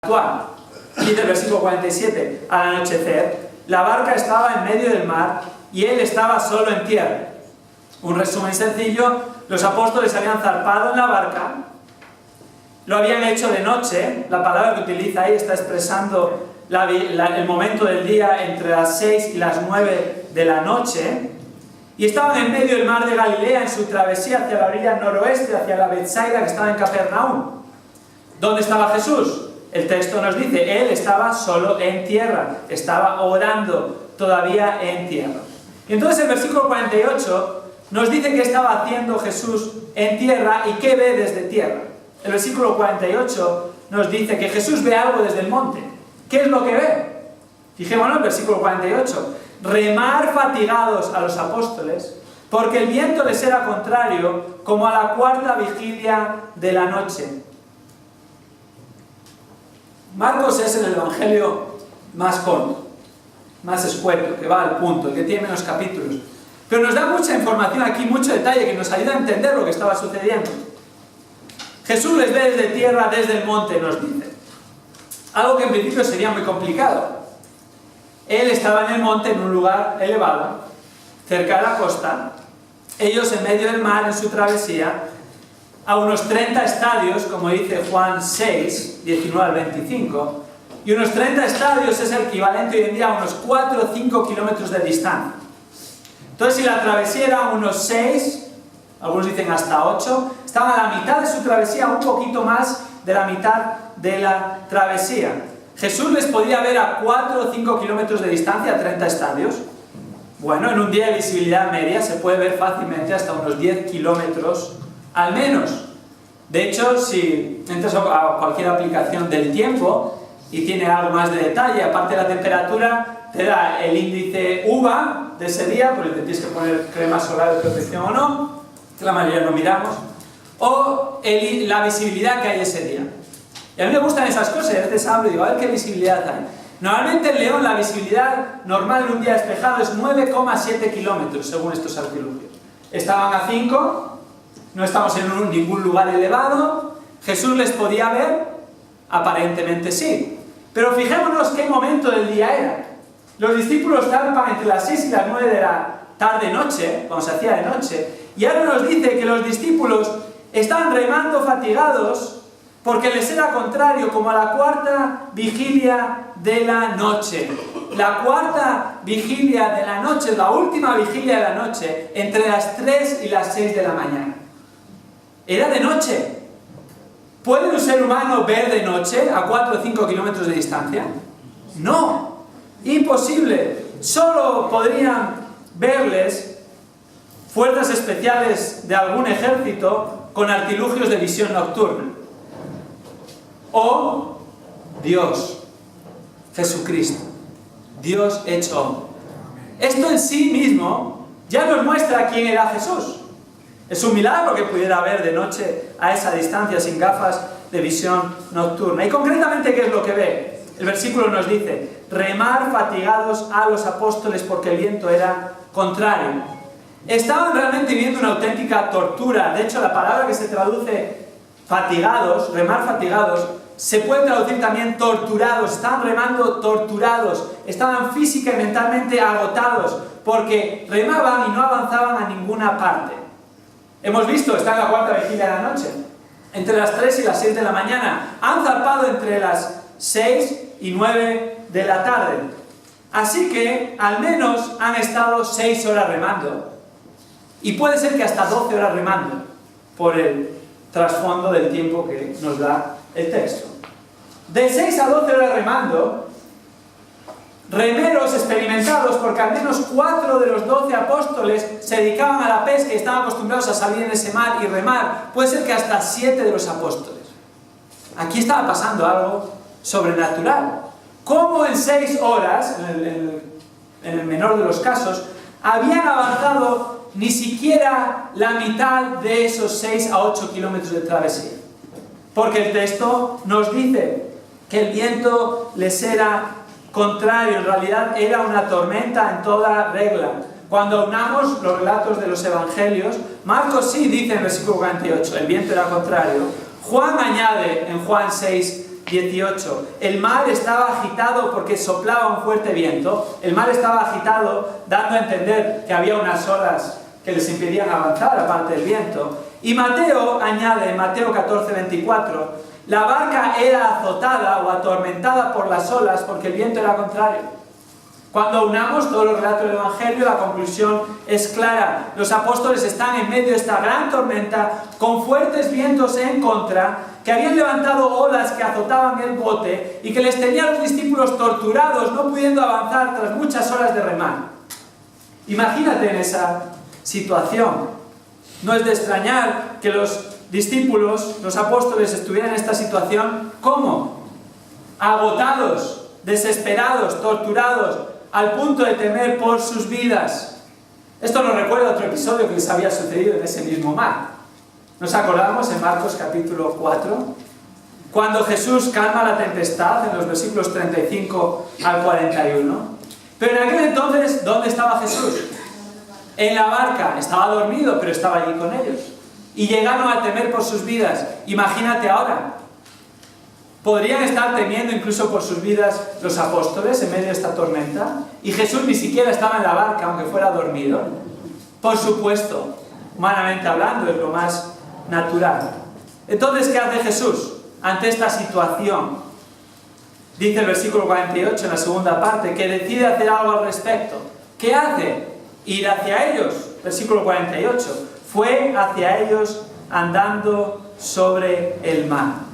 actual. Dice el versículo 47, al anochecer, la barca estaba en medio del mar y él estaba solo en tierra. Un resumen sencillo: los apóstoles habían zarpado en la barca, lo habían hecho de noche. La palabra que utiliza ahí está expresando el momento del día entre las 6 y las 9 de la noche, y estaban en medio del mar de Galilea en su travesía hacia la orilla noroeste, hacia la Betsaida que estaba en Capernaum. ¿Dónde estaba Jesús? El texto nos dice, él estaba solo en tierra, estaba orando todavía en tierra. Y entonces el versículo 48 nos dice qué estaba haciendo Jesús en tierra y qué ve desde tierra. El versículo 48 nos dice que Jesús ve algo desde el monte. ¿Qué es lo que ve? Fijémonos en el versículo 48. Remar fatigados a los apóstoles, porque el viento les era contrario, como a la cuarta vigilia de la noche. Marcos es el evangelio más corto, más escueto, que va al punto, el que tiene menos capítulos. Pero nos da mucha información aquí, mucho detalle, que nos ayuda a entender lo que estaba sucediendo. Jesús les ve desde tierra, desde el monte, nos dice. Algo que en principio sería muy complicado. Él estaba en el monte, en un lugar elevado, cerca de la costa. Ellos en medio del mar, en su travesía, a unos 30 estadios, como dice Juan 6, 19 al 25, y unos 30 estadios es el equivalente hoy en día a unos 4 o 5 kilómetros de distancia. Entonces, si la travesía era unos 6, algunos dicen hasta 8, estaban a la mitad de su travesía, un poquito más de la mitad de la travesía. Jesús les podía ver a 4 o 5 kilómetros de distancia, a 30 estadios. Bueno, en un día de visibilidad media se puede ver fácilmente hasta unos 10 kilómetros al menos. De hecho, si entras a cualquier aplicación del tiempo y tiene algo más de detalle, aparte de la temperatura, te da el índice UVA de ese día, porque te tienes que poner crema solar de protección o no, que la mayoría no miramos, o la visibilidad que hay ese día. Y a mí me gustan esas cosas, y a veces hablo y digo, a ver qué visibilidad hay. Normalmente en León la visibilidad normal en un día despejado es 9,7 kilómetros, según estos artilugios. Estaban a 5, no estamos en ningún lugar elevado. ¿Jesús les podía ver? Aparentemente sí. Pero fijémonos qué momento del día era. Los discípulos zarpan entre las 6 y las 9 de la tarde-noche, cuando se hacía de noche, y ahora nos dice que los discípulos estaban remando fatigados porque les era contrario, como a la cuarta vigilia de la noche. La cuarta vigilia de la noche, la última vigilia de la noche, entre las 3 y las 6 de la mañana. Era de noche. ¿Puede un ser humano ver de noche a 4 o 5 kilómetros de distancia? No, imposible. Solo podrían verles fuerzas especiales de algún ejército con artilugios de visión nocturna. O Dios, Jesucristo, Dios hecho hombre. Esto en sí mismo ya nos muestra quién era Jesús. Es un milagro que pudiera ver de noche a esa distancia sin gafas de visión nocturna. Y concretamente, ¿qué es lo que ve? El versículo nos dice, remar fatigados a los apóstoles porque el viento era contrario. Estaban realmente viviendo una auténtica tortura. De hecho, la palabra que se traduce fatigados, remar fatigados, se puede traducir también torturados. Estaban remando torturados, estaban física y mentalmente agotados, porque remaban y no avanzaban a ninguna parte. Hemos visto, está en la cuarta vigilia de la noche, entre las 3 y las 6 de la mañana. Han zarpado entre las 6 y 9 de la tarde. Así que al menos han estado 6 horas remando. Y puede ser que hasta 12 horas remando, por el trasfondo del tiempo que nos da el texto. De 6 a 12 horas remando, remeros experimentados, porque al menos 4 de los 12 apóstoles se dedicaban a la pesca y estaban acostumbrados a salir en ese mar y remar. Puede ser que hasta 7 de los apóstoles. Aquí estaba pasando algo sobrenatural. ¿Cómo en 6 horas, en el menor de los casos, habían avanzado ni siquiera la mitad de esos 6 a 8 kilómetros de travesía? Porque el texto nos dice que el viento les era contrario, en realidad era una tormenta en toda regla. Cuando unamos los relatos de los evangelios, Marcos sí dice en el versículo 48, el viento era contrario. Juan añade en Juan 6, 18. El mar estaba agitado porque soplaba un fuerte viento. El mar estaba agitado, dando a entender que había unas olas que les impedían avanzar, aparte del viento. Y Mateo añade, en Mateo 14, 24, la barca era azotada o atormentada por las olas porque el viento era contrario. Cuando unamos todos los relatos del Evangelio, la conclusión es clara. Los apóstoles están en medio de esta gran tormenta, con fuertes vientos en contra, que habían levantado olas que azotaban el bote y que les tenían a los discípulos torturados, no pudiendo avanzar tras muchas horas de remar. Imagínate en esa situación. No es de extrañar que los discípulos, los apóstoles, estuvieran en esta situación. ¿Cómo? Agotados, desesperados, torturados, al punto de temer por sus vidas. Esto nos recuerda otro episodio que les había sucedido en ese mismo mar. ¿Nos acordamos en Marcos capítulo 4? Cuando Jesús calma la tempestad, en los versículos 35 al 41. Pero en aquel entonces, ¿dónde estaba Jesús? En la barca. Estaba dormido, pero estaba allí con ellos. Y llegaron a temer por sus vidas. Imagínate ahora. ¿Podrían estar temiendo incluso por sus vidas los apóstoles en medio de esta tormenta? Y Jesús ni siquiera estaba en la barca, aunque fuera dormido. Por supuesto, humanamente hablando, es lo más natural. Entonces, ¿qué hace Jesús ante esta situación? Dice el versículo 48, en la segunda parte, que decide hacer algo al respecto. ¿Qué hace? Ir hacia ellos. Versículo 48. Fue hacia ellos andando sobre el mar.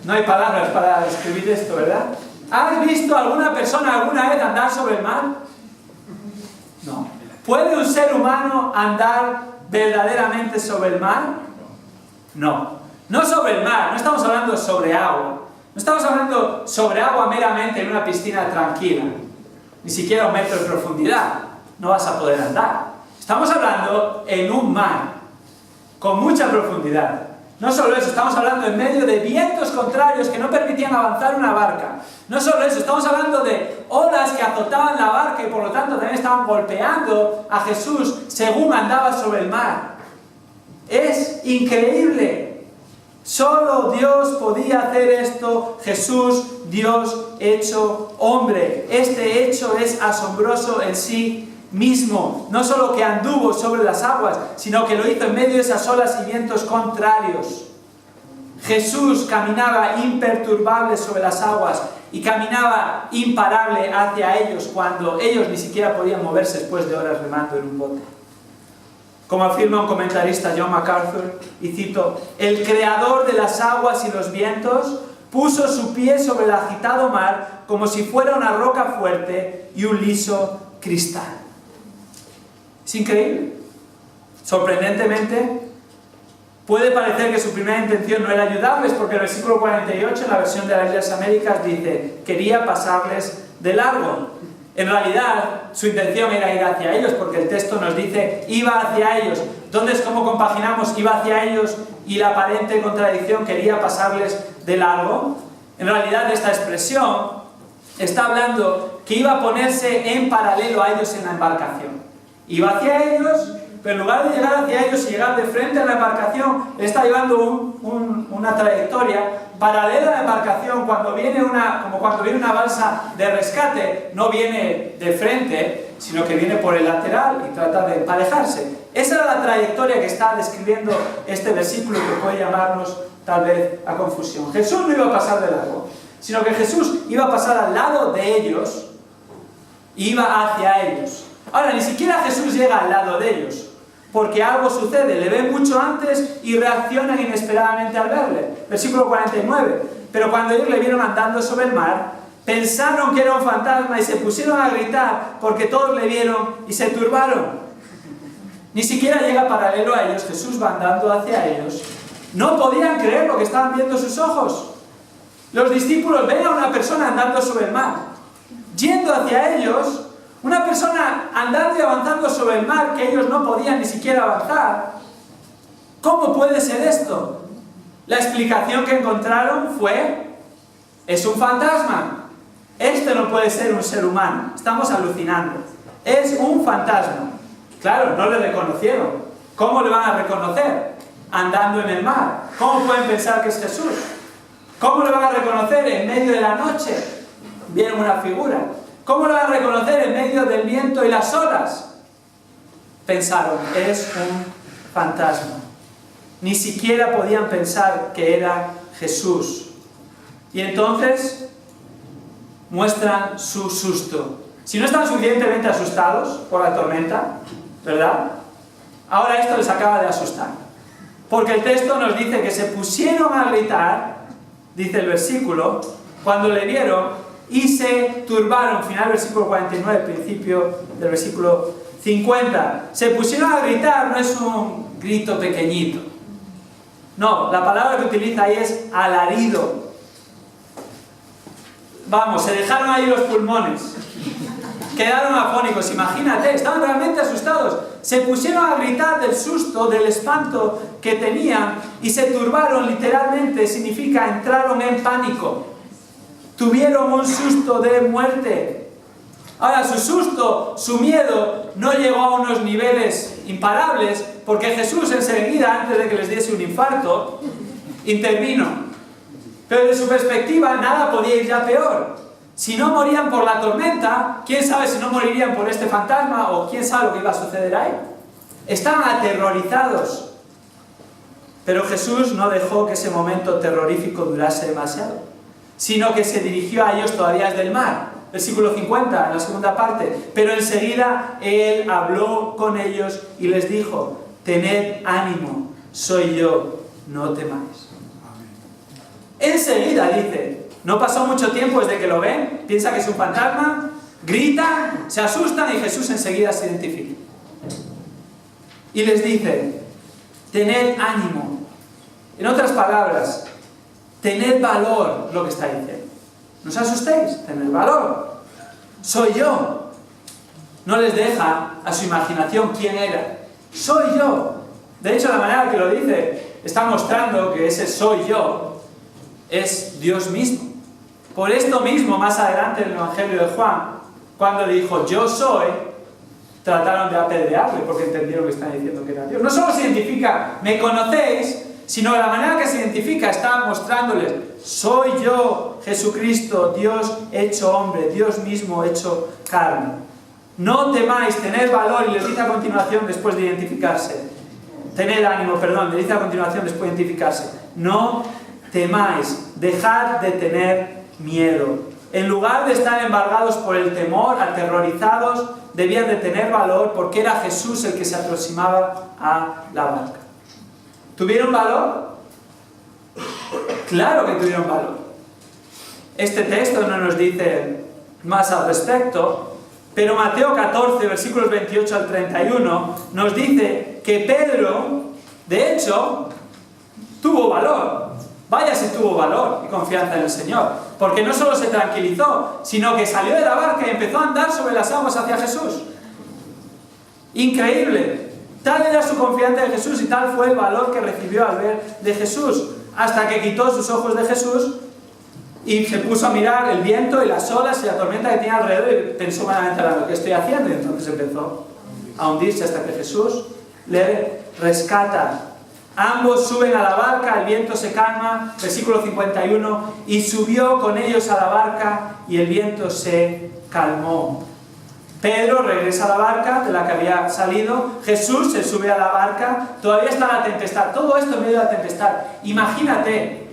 No hay palabras para describir esto, ¿verdad? ¿Has visto a alguna persona alguna vez andar sobre el mar? No. ¿Puede un ser humano andar verdaderamente sobre el mar? No. No sobre el mar, no estamos hablando sobre agua. No estamos hablando sobre agua meramente en una piscina tranquila. Ni siquiera 1 metro de profundidad. No vas a poder andar. Estamos hablando en un mar con mucha profundidad. No solo eso, estamos hablando en medio de vientos contrarios que no permitían avanzar una barca. No solo eso, estamos hablando de olas que azotaban la barca y por lo tanto también estaban golpeando a Jesús según andaba sobre el mar. Es increíble. Solo Dios podía hacer esto. Jesús, Dios hecho hombre. Este hecho es asombroso en sí mismo. No solo que anduvo sobre las aguas, sino que lo hizo en medio de esas olas y vientos contrarios. Jesús caminaba imperturbable sobre las aguas y caminaba imparable hacia ellos cuando ellos ni siquiera podían moverse después de horas remando en un bote. Como afirma un comentarista, John MacArthur, y cito, el creador de las aguas y los vientos puso su pie sobre el agitado mar como si fuera una roca fuerte y un liso cristal. Es increíble. Sorprendentemente, puede parecer que su primera intención no era ayudarles, porque el versículo 48, en la versión de las Islas Américas, dice, quería pasarles de largo. En realidad, su intención era ir hacia ellos, porque el texto nos dice, iba hacia ellos. Entonces, ¿cómo compaginamos iba hacia ellos y la aparente contradicción, quería pasarles de largo? En realidad, esta expresión está hablando que iba a ponerse en paralelo a ellos en la embarcación. Iba hacia ellos, pero en lugar de llegar hacia ellos y llegar de frente a la embarcación, está llevando una trayectoria paralela a la embarcación. Como cuando viene una balsa de rescate, no viene de frente, sino que viene por el lateral y trata de emparejarse. Esa era la trayectoria que está describiendo este versículo, que puede llamarnos tal vez a confusión. Jesús no iba a pasar de largo, sino que Jesús iba a pasar al lado de ellos y iba hacia ellos. Ahora, ni siquiera Jesús llega al lado de ellos, porque algo sucede, le ven mucho antes y reaccionan inesperadamente al verle. Versículo 49. Pero cuando ellos le vieron andando sobre el mar, pensaron que era un fantasma y se pusieron a gritar porque todos le vieron y se turbaron. Ni siquiera llega paralelo a ellos, Jesús va andando hacia ellos. No podían creer lo que estaban viendo sus ojos. Los discípulos ven a una persona andando sobre el mar, yendo hacia ellos. Una persona andando y avanzando sobre el mar que ellos no podían ni siquiera avanzar. ¿Cómo puede ser esto? La explicación que encontraron fue, es un fantasma. Este no puede ser un ser humano. Estamos alucinando. Es un fantasma. Claro, no le reconocieron. ¿Cómo le van a reconocer? andando en el mar. ¿Cómo pueden pensar que es Jesús? ¿Cómo lo van a reconocer en medio de la noche? Vieron una figura. ¿Cómo lo van a reconocer en medio del viento y las olas? Pensaron, es un fantasma. Ni siquiera podían pensar que era Jesús. Y entonces muestran su susto. Si no están suficientemente asustados por la tormenta, ¿verdad? Ahora esto les acaba de asustar. Porque el texto nos dice que se pusieron a gritar, dice el versículo, cuando le vieron y se turbaron. Final versículo 49, principio del versículo 50. Se pusieron a gritar, no es un grito pequeñito. No, la palabra que utiliza ahí es alarido. Vamos, se dejaron ahí los pulmones. Quedaron afónicos, imagínate, estaban realmente asustados. Se pusieron a gritar del susto, del espanto que tenían y se turbaron, literalmente significa entraron en pánico. Tuvieron un susto de muerte. Ahora, su susto, su miedo, no llegó a unos niveles imparables porque Jesús enseguida, antes de que les diese un infarto, intervino. Pero desde su perspectiva, nada podía ir ya peor. Si no morían por la tormenta, quién sabe si no morirían por este fantasma o quién sabe lo que iba a suceder ahí. Estaban aterrorizados. Pero Jesús no dejó que ese momento terrorífico durase demasiado, sino que se dirigió a ellos todavía desde el mar. Versículo 50, en la segunda parte. Pero enseguida Él habló con ellos y les dijo: tened ánimo, soy yo, no temáis. Enseguida dice. No pasó mucho tiempo desde que lo ven, piensa que es un fantasma, gritan, se asustan y Jesús enseguida se identifica. Y les dice: tened ánimo. En otras palabras, tened valor, lo que está diciendo. No os asustéis, tened valor. Soy yo. No les deja a su imaginación quién era. Soy yo. De hecho, la manera que lo dice está mostrando que ese soy yo es Dios mismo. Por esto mismo, más adelante en el Evangelio de Juan, cuando le dijo yo soy, trataron de apedrearle porque entendieron que están diciendo que era Dios. No solo se identifica, me conocéis, sino de la manera que se identifica está mostrándoles: soy yo, Jesucristo, Dios hecho hombre, Dios mismo hecho carne. No temáis, tened valor. Y les dice a continuación, después de identificarse, tened ánimo, perdón, le dice a continuación después de identificarse: no temáis, dejad de tener miedo. En lugar de estar embargados por el temor, aterrorizados, debían de tener valor porque era Jesús el que se aproximaba a la barca. ¿Tuvieron valor? Claro que tuvieron valor. Este texto no nos dice más al respecto, pero Mateo 14, versículos 28 al 31, nos dice que Pedro, de hecho, tuvo valor. Vaya si tuvo valor y confianza en el Señor, porque no solo se tranquilizó, sino que salió de la barca y empezó a andar sobre las aguas hacia Jesús. Increíble. Tal era su confianza en Jesús y tal fue el valor que recibió al ver de Jesús, hasta que quitó sus ojos de Jesús y se puso a mirar el viento y las olas y la tormenta que tenía alrededor y pensó vanamente: lo que estoy haciendo. Y entonces empezó a hundirse hasta que Jesús le rescata. Ambos suben a la barca, el viento se calma, versículo 51, y subió con ellos a la barca y el viento se calmó. Pedro regresa a la barca de la que había salido, Jesús se sube a la barca, todavía está la tempestad, todo esto en medio de la tempestad. Imagínate,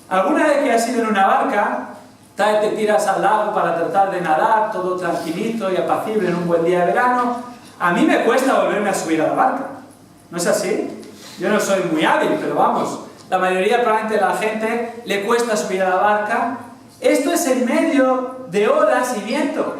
alguna vez que has ido en una barca, te tiras al lago para tratar de nadar, todo tranquilito y apacible en un buen día de verano. A mí me cuesta volverme a subir a la barca, ¿no es así? Yo no soy muy hábil, pero vamos, la mayoría probablemente de la gente le cuesta subir a la barca. Esto es en medio de olas y viento.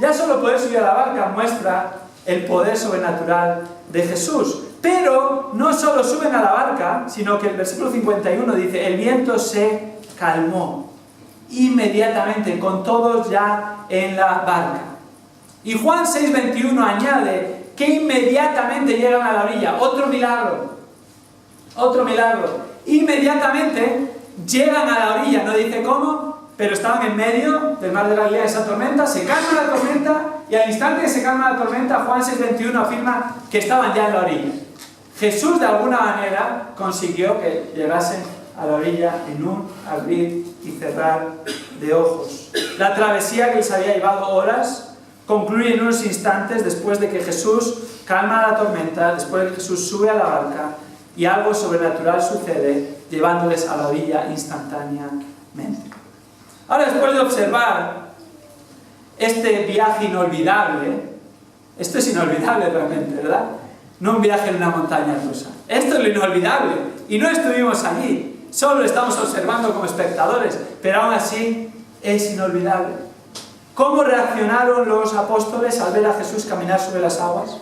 Ya solo poder subir a la barca muestra el poder sobrenatural de Jesús. Pero no solo suben a la barca, sino que el versículo 51 dice: el viento se calmó inmediatamente, con todos ya en la barca. Y Juan 6:21 añade que inmediatamente llegan a la orilla. Otro milagro. Inmediatamente llegan a la orilla, no dice cómo, pero estaban en medio del mar de Galilea, esa tormenta, se calma la tormenta y al instante que se calma la tormenta, Juan 6:21 afirma que estaban ya en la orilla. Jesús de alguna manera consiguió que llegasen a la orilla en un abrir y cerrar de ojos. La travesía que les había llevado horas concluye en unos instantes después de que Jesús calma la tormenta, después de que Jesús sube a la barca y algo sobrenatural sucede, llevándoles a la orilla instantáneamente. Ahora, después de observar este viaje inolvidable, esto es inolvidable realmente, ¿verdad? No un viaje en una montaña rusa. Esto es lo inolvidable. Y no estuvimos allí, solo lo estamos observando como espectadores, pero aún así es inolvidable. ¿Cómo reaccionaron los apóstoles al ver a Jesús caminar sobre las aguas?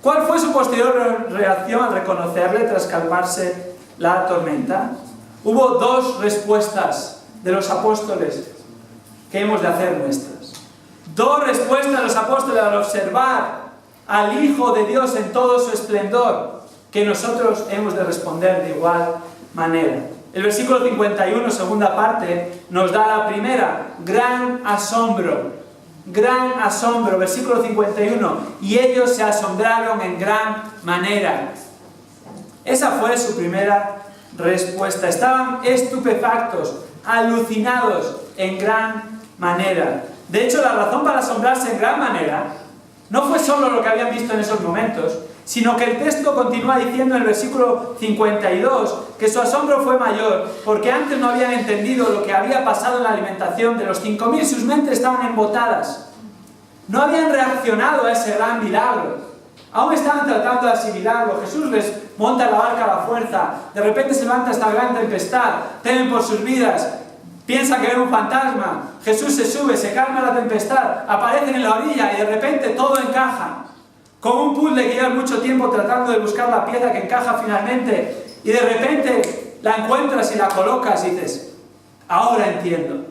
¿Cuál fue su posterior reacción al reconocerle tras calmarse la tormenta? Hubo dos respuestas de los apóstoles que hemos de hacer nuestras. Dos respuestas de los apóstoles al observar al Hijo de Dios en todo su esplendor, que nosotros hemos de responder de igual manera. El versículo 51, segunda parte, nos da la primera: gran asombro. Gran asombro, versículo 51. Y ellos se asombraron en gran manera. Esa fue su primera respuesta. Estaban estupefactos, alucinados en gran manera. De hecho, la razón para asombrarse en gran manera no fue solo lo que habían visto en esos momentos, sino que el texto continúa diciendo en el versículo 52 que su asombro fue mayor porque antes no habían entendido lo que había pasado en la alimentación de los 5.000, sus mentes estaban embotadas. No habían reaccionado a ese gran milagro. Aún estaban tratando de asimilarlo. Jesús les monta la barca a la fuerza. De repente se levanta esta gran tempestad. Temen por sus vidas. Piensan que ven un fantasma. Jesús se sube, se calma la tempestad. Aparecen en la orilla y de repente todo encaja. Como un puzzle que lleva mucho tiempo tratando de buscar la pieza que encaja finalmente. Y de repente la encuentras y la colocas y dices: ahora entiendo.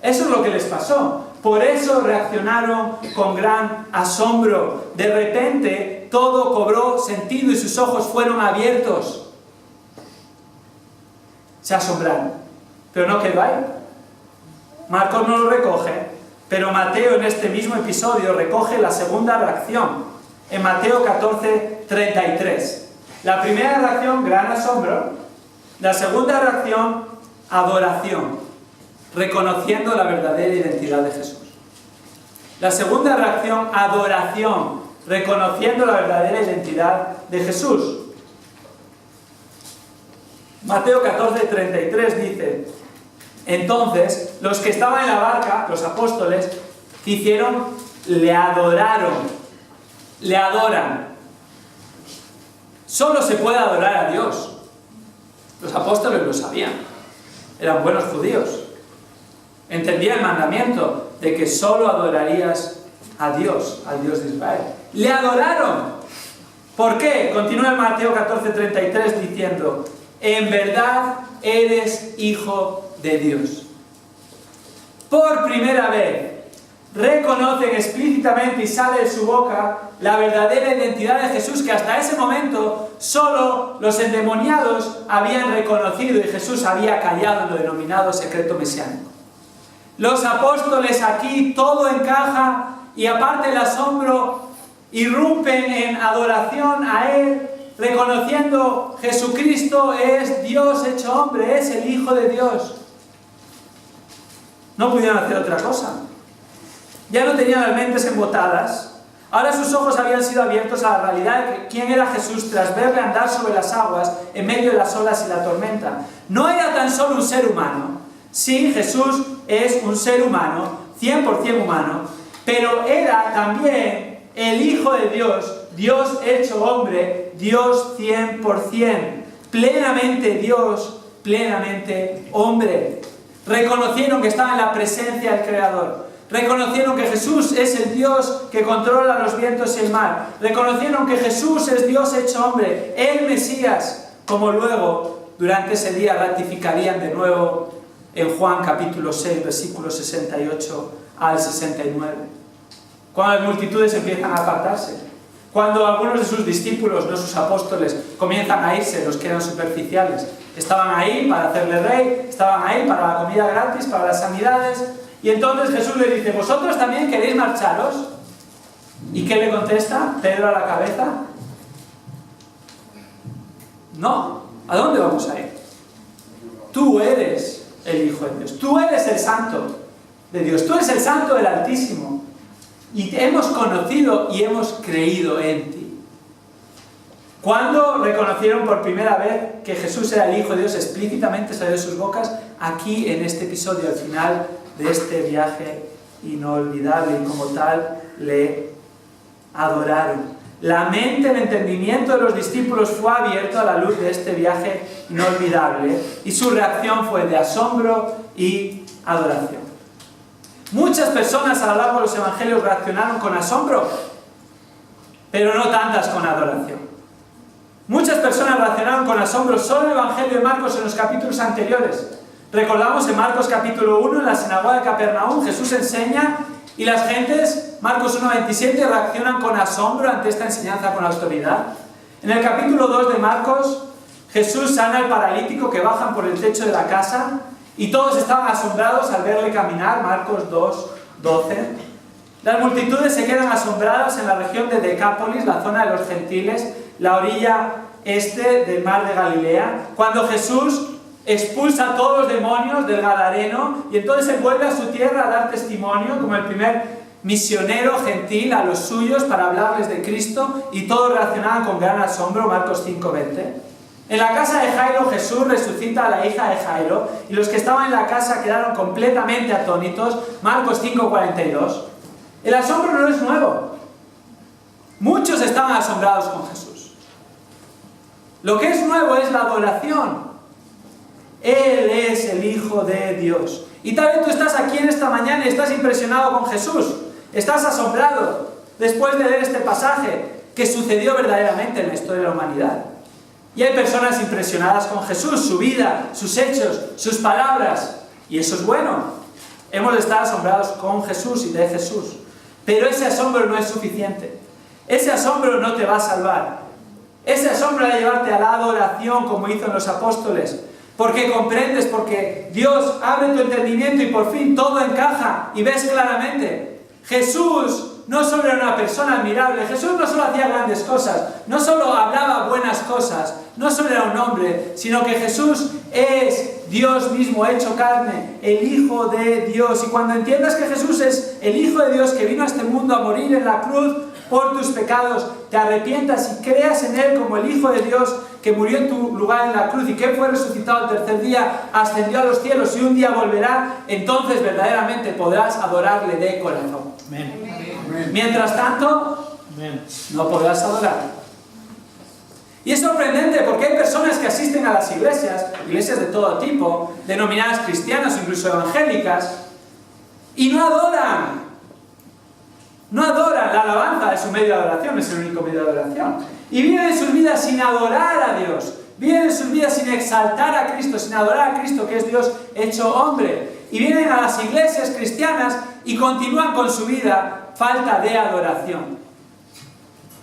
Eso es lo que les pasó. Por eso reaccionaron con gran asombro. De repente todo cobró sentido y sus ojos fueron abiertos. Se asombraron. Pero no quedó ahí. Marcos no lo recoge, pero Mateo en este mismo episodio recoge la segunda reacción. En Mateo 14:33. La primera reacción, gran asombro. La segunda reacción, adoración, reconociendo la verdadera identidad de Jesús. La segunda reacción, adoración, reconociendo la verdadera identidad de Jesús. Mateo 14:33 dice: entonces los que estaban en la barca, los apóstoles, ¿qué hicieron? Le adoraron. Le adoran. Solo se puede adorar a Dios. Los apóstoles lo sabían. Eran buenos judíos. Entendían el mandamiento de que solo adorarías a Dios, al Dios de Israel. Le adoraron. ¿Por qué? Continúa en Mateo 14:33 diciendo: en verdad eres hijo de Dios. Por primera vez reconocen explícitamente y sale de su boca la verdadera identidad de Jesús, que hasta ese momento solo los endemoniados habían reconocido y Jesús había callado en lo denominado secreto mesiánico. Los apóstoles aquí todo encaja y aparte el asombro irrumpen en adoración a Él, reconociendo Jesucristo es Dios hecho hombre, es el Hijo de Dios. No pudieron hacer otra cosa. Ya no tenían las mentes embotadas. Ahora sus ojos habían sido abiertos a la realidad de quién era Jesús tras verle andar sobre las aguas en medio de las olas y la tormenta. No era tan solo un ser humano. Sí, Jesús es un ser humano, 100% humano, pero era también el Hijo de Dios, Dios hecho hombre, Dios 100%, plenamente Dios, plenamente hombre. Reconocieron que estaba en la presencia del Creador. Reconocieron que Jesús es el Dios que controla los vientos y el mar. Reconocieron que Jesús es Dios hecho hombre, el Mesías, como luego durante ese día ratificarían de nuevo en Juan capítulo 6, versículos 68 al 69. Cuando las multitudes empiezan a apartarse, cuando algunos de sus discípulos, no sus apóstoles, comienzan a irse, los que eran superficiales, estaban ahí para hacerle rey, estaban ahí para la comida gratis, para las sanidades, y entonces Jesús le dice: ¿vosotros también queréis marcharos? ¿Y qué le contesta Pedro a la cabeza? No. ¿A dónde vamos a ir? Tú eres el Hijo de Dios. Tú eres el Santo de Dios. Tú eres el Santo del Altísimo. Y te hemos conocido y hemos creído en ti. ¿Cuándo reconocieron por primera vez que Jesús era el Hijo de Dios? Explícitamente salió de sus bocas aquí en este episodio, al final de este viaje inolvidable, y como tal le adoraron. La mente, el entendimiento de los discípulos fue abierto a la luz de este viaje inolvidable y su reacción fue de asombro y adoración. Muchas personas a lo largo de los evangelios reaccionaron con asombro, pero no tantas con adoración. Muchas personas reaccionaron con asombro solo en el Evangelio de Marcos en los capítulos anteriores. Recordamos en Marcos capítulo 1, en la sinagoga de Capernaum, Jesús enseña y las gentes, Marcos 1:27, reaccionan con asombro ante esta enseñanza con autoridad. En el capítulo 2 de Marcos, Jesús sana al paralítico que bajan por el techo de la casa y todos estaban asombrados al verle caminar, Marcos 2:12. Las multitudes se quedan asombradas en la región de Decápolis, la zona de los gentiles, la orilla este del mar de Galilea, cuando Jesús expulsa a todos los demonios del Gadareno y entonces él vuelve a su tierra a dar testimonio como el primer misionero gentil a los suyos para hablarles de Cristo, y todos reaccionaban con gran asombro, Marcos 5:20. En la casa de Jairo Jesús resucita a la hija de Jairo y los que estaban en la casa quedaron completamente atónitos, Marcos 5:42. El asombro no es nuevo. Muchos estaban asombrados con Jesús. Lo que es nuevo es la adoración. Él es el Hijo de Dios. Y tal vez tú estás aquí en esta mañana y estás impresionado con Jesús. Estás asombrado después de leer este pasaje que sucedió verdaderamente en la historia de la humanidad. Y hay personas impresionadas con Jesús, su vida, sus hechos, sus palabras. Y eso es bueno. Hemos de estar asombrados con Jesús y de Jesús. Pero ese asombro no es suficiente. Ese asombro no te va a salvar. Ese asombro ha de llevarte a la adoración como hizo en los apóstoles. Porque comprendes, porque Dios abre tu entendimiento y por fin todo encaja y ves claramente. Jesús no solo era una persona admirable, Jesús no solo hacía grandes cosas, no solo hablaba buenas cosas, no solo era un hombre, sino que Jesús es Dios mismo hecho carne, el Hijo de Dios. Y cuando entiendas que Jesús es el Hijo de Dios que vino a este mundo a morir en la cruz por tus pecados, te arrepientas y creas en Él como el Hijo de Dios que murió en tu lugar en la cruz y que fue resucitado al tercer día, ascendió a los cielos y un día volverá, entonces verdaderamente podrás adorarle de corazón. Amén. Mientras tanto, no podrás adorar. Y es sorprendente porque hay personas que asisten a las iglesias de todo tipo, denominadas cristianas o incluso evangélicas, y no adoran. No adoran. La alabanza es su medio de adoración, es el único medio de adoración. Y viven en sus vidas sin adorar a Dios. Viven en sus vidas sin exaltar a Cristo, sin adorar a Cristo, que es Dios hecho hombre. Y vienen a las iglesias cristianas y continúan con su vida falta de adoración.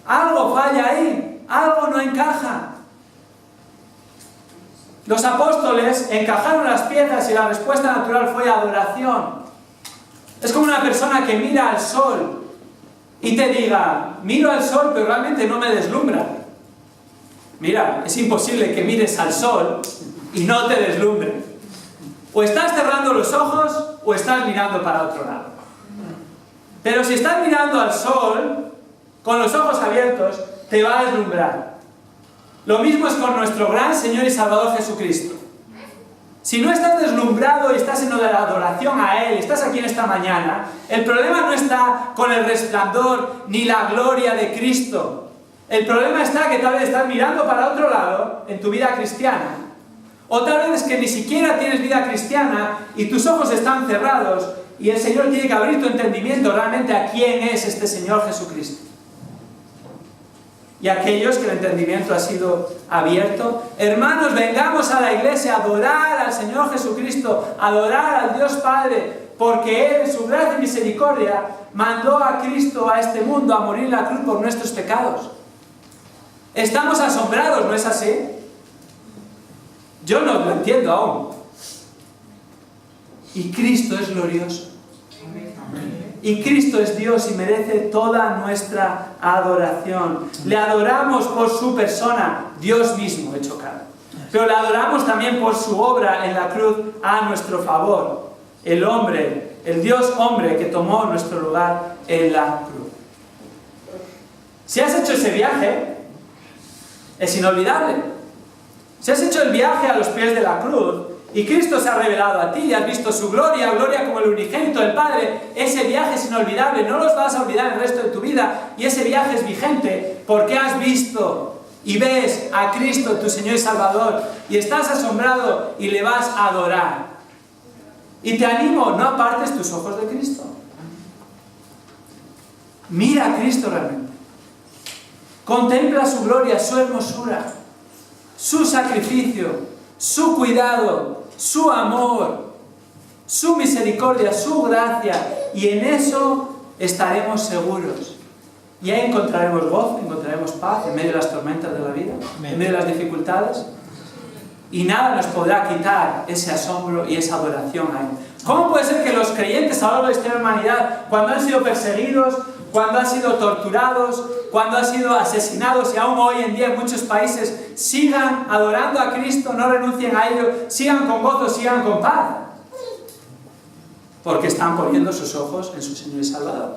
Algo falla ahí, algo no encaja. Los apóstoles encajaron las piezas y la respuesta natural fue adoración. Es como una persona que mira al sol y te diga, miro al sol pero realmente no me deslumbra. Mira, es imposible que mires al sol y no te deslumbre. O estás cerrando los ojos o estás mirando para otro lado. Pero si estás mirando al sol con los ojos abiertos, te va a deslumbrar. Lo mismo es con nuestro gran Señor y Salvador Jesucristo. Si no estás deslumbrado y estás en la adoración a Él, estás aquí en esta mañana, el problema no está con el resplandor ni la gloria de Cristo. El problema está que tal vez estás mirando para otro lado en tu vida cristiana. O tal vez es que ni siquiera tienes vida cristiana y tus ojos están cerrados y el Señor tiene que abrir tu entendimiento realmente a quién es este Señor Jesucristo. Y aquellos que el entendimiento ha sido abierto, hermanos, vengamos a la iglesia a adorar al Señor Jesucristo, a adorar al Dios Padre, porque Él, en su gracia y misericordia, mandó a Cristo a este mundo a morir en la cruz por nuestros pecados. Estamos asombrados, ¿no es así? Yo no lo entiendo aún. Y Cristo es glorioso. Y Cristo es Dios y merece toda nuestra adoración. Le adoramos por su persona, Dios mismo hecho carne. Pero le adoramos también por su obra en la cruz a nuestro favor. El hombre, el Dios hombre que tomó nuestro lugar en la cruz. Si has hecho ese viaje, es inolvidable. Si has hecho el viaje a los pies de la cruz y Cristo se ha revelado a ti y has visto su gloria, gloria como el unigénito del Padre, ese viaje es inolvidable, no los vas a olvidar el resto de tu vida y ese viaje es vigente porque has visto y ves a Cristo, tu Señor y Salvador, y estás asombrado y le vas a adorar. Y te animo, no apartes tus ojos de Cristo. Mira a Cristo realmente. Contempla su gloria, su hermosura, su sacrificio, su cuidado, su amor, su misericordia, su gracia, y en eso estaremos seguros. Y ahí encontraremos gozo, encontraremos paz en medio de las tormentas de la vida, en medio de las dificultades, y nada nos podrá quitar ese asombro y esa adoración a Él. ¿Cómo puede ser que los creyentes a lo largo de la historia de la humanidad, cuando han sido perseguidos, cuando han sido torturados, cuando han sido asesinados y aún hoy en día en muchos países, sigan adorando a Cristo, no renuncien a ello, sigan con gozo, sigan con paz? Porque están poniendo sus ojos en su Señor y Salvador.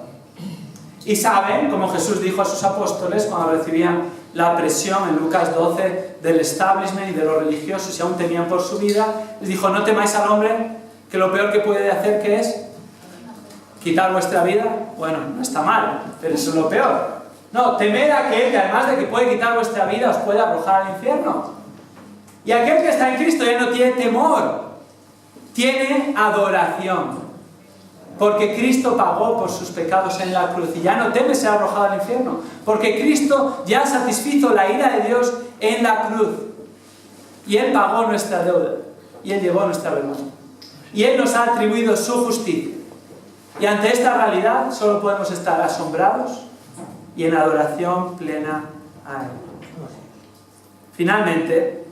Y saben, como Jesús dijo a sus apóstoles cuando recibían la presión en Lucas 12 del establishment y de los religiosos y aún temían por su vida, les dijo: no temáis al hombre, que lo peor que puede hacer, ¿qué es? ¿Quitar vuestra vida? Bueno, no está mal, pero eso es lo peor. No, temed a aquel que además de que puede quitar vuestra vida os puede arrojar al infierno. Y aquel que está en Cristo ya no tiene temor, tiene adoración. Porque Cristo pagó por sus pecados en la cruz y ya no teme ser arrojado al infierno. Porque Cristo ya satisfizo la ira de Dios en la cruz. Y Él pagó nuestra deuda. Y Él llevó nuestra vergüenza. Y Él nos ha atribuido su justicia. Y ante esta realidad solo podemos estar asombrados y en adoración plena a Él. Finalmente,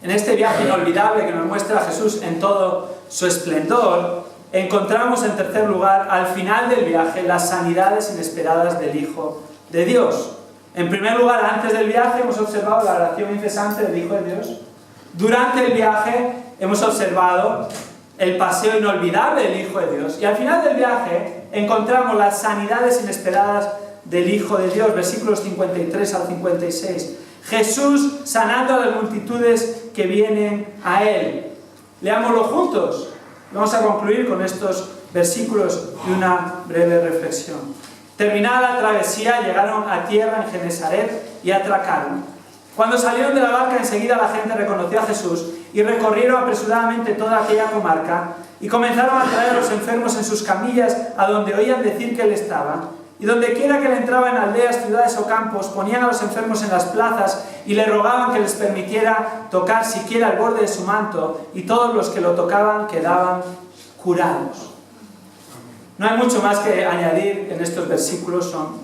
en este viaje inolvidable que nos muestra Jesús en todo su esplendor, encontramos en tercer lugar, al final del viaje, las sanidades inesperadas del Hijo de Dios. En primer lugar, antes del viaje hemos observado la oración incesante del Hijo de Dios. Durante el viaje hemos observado el paseo inolvidable del Hijo de Dios. Y al final del viaje encontramos las sanidades inesperadas del Hijo de Dios, versículos 53 al 56. Jesús sanando a las multitudes que vienen a Él. Leámoslo juntos. Vamos a concluir con estos versículos y una breve reflexión. Terminada la travesía, llegaron a tierra en Genesaret y atracaron. Cuando salieron de la barca, enseguida la gente reconoció a Jesús y recorrieron apresuradamente toda aquella comarca y comenzaron a traer a los enfermos en sus camillas a donde oían decir que Él estaba. Y donde quiera que Él entraba en aldeas, ciudades o campos, ponían a los enfermos en las plazas y le rogaban que les permitiera tocar siquiera el borde de su manto, y todos los que lo tocaban quedaban curados. No hay mucho más que añadir en estos versículos, son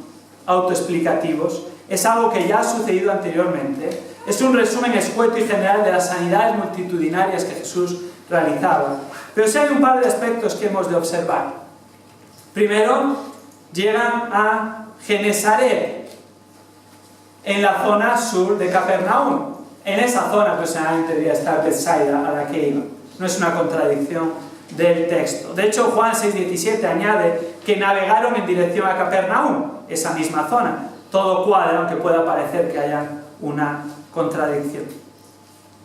autoexplicativos. Es algo que ya ha sucedido anteriormente. Es un resumen escueto y general de las sanidades multitudinarias que Jesús realizaba. Pero sí hay un par de aspectos que hemos de observar. Primero, llegan a Genesaret, en la zona sur de Capernaum. En esa zona personalmente debería estar Betsaida, a la que iba. No es una contradicción del texto. De hecho, Juan 6:17 añade que navegaron en dirección a Capernaum, esa misma zona. Todo cuadra, aunque pueda parecer que haya una contradicción.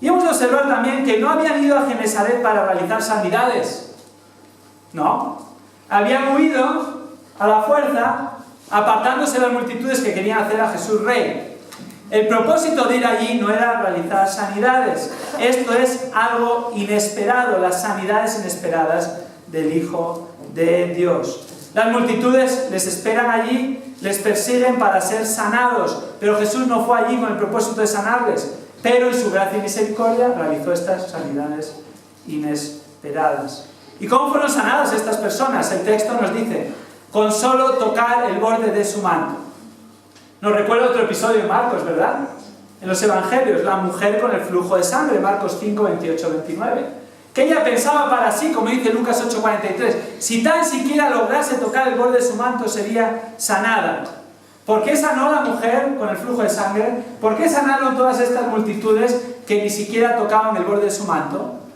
Y hemos de observar también que no habían ido a Genesaret para realizar sanidades. No. Habían huido a la fuerza, apartándose de las multitudes que querían hacer a Jesús rey. El propósito de ir allí no era realizar sanidades. Esto es algo inesperado, las sanidades inesperadas del Hijo de Dios. Las multitudes les esperan allí, les persiguen para ser sanados, pero Jesús no fue allí con el propósito de sanarles, pero en su gracia y misericordia realizó estas sanidades inesperadas. ¿Y cómo fueron sanadas estas personas? El texto nos dice: con solo tocar el borde de su manto. Nos recuerda otro episodio en Marcos, ¿verdad? En los evangelios, la mujer con el flujo de sangre, Marcos 5, 28, 29. que ella pensaba para sí, como dice Lucas 8:43, si tan siquiera lograse tocar el borde de su manto sería sanada. ¿Por qué sanó la mujer con el flujo de sangre? ¿Por qué sanaron todas estas multitudes que ni siquiera tocaban el borde de su manto?